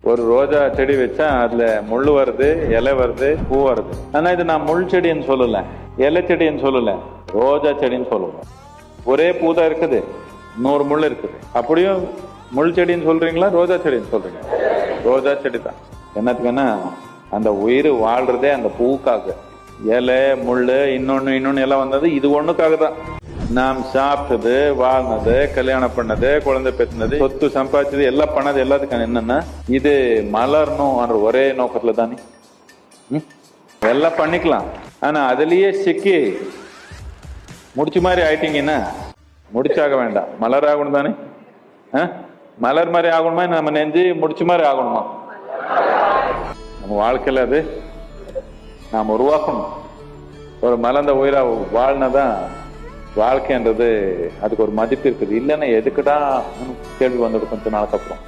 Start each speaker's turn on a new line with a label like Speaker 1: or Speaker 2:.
Speaker 1: ஒரு ரோஜா செடி வச்சா அதுல முள் வருது, இலை வருது, பூ வருது. ஆனா இது நான் முள் செடின்னு சொல்லல, இலை செடின்னு சொல்லல, ரோஜா செடின்னு சொல்லுவேன். ஒரே பூ தான் இருக்குது, 100 முள் இருக்குது. அப்படியும் முள் செடின்னு சொல்றீங்களா, ரோஜா செடின்னு சொல்றீங்க? ரோஜா செடி தான். என்னத்துக்குன்னா அந்த உயிர் வாழ்றதே அந்த பூவுக்காக. இலை, முள்ளு, இன்னொன்னு எல்லாம் வந்தது இது ஒண்ணுக்காக தான். நாம் சாப்பிட்டது, வாழ்ந்தது, கல்யாணம் பண்ணது, குழந்தை பெற்றினது, சொத்து சம்பாதிச்சது, எல்லாம் பண்ணது எல்லாத்துக்கும் என்னன்னா இது மலரணும் ஒரே நோக்கத்துல தானே. எல்லாம் பண்ணிக்கலாம். ஆனா அதுலயே சிக்கி முடிச்ச மாதிரி ஆயிட்டீங்கன்னா முடிச்சாக வேண்டாம், மலர் ஆகணும் தானே. மலர் மாதிரி ஆகணுமா, நம்ம நெஞ்சு முடிச்ச மாதிரி ஆகணுமா? நம்ம வாழ்க்கையில அது நாம் உருவாக்கணும். ஒரு மலர்ந்த உயிரா வாழ்னாதான் வாழ்க்கைன்றது அதுக்கு ஒரு மதிப்பு இருக்குது. இல்லைன்னா எதுக்குடா கேள்வி வந்துடும் கொஞ்ச நாளுக்கு அப்புறம்.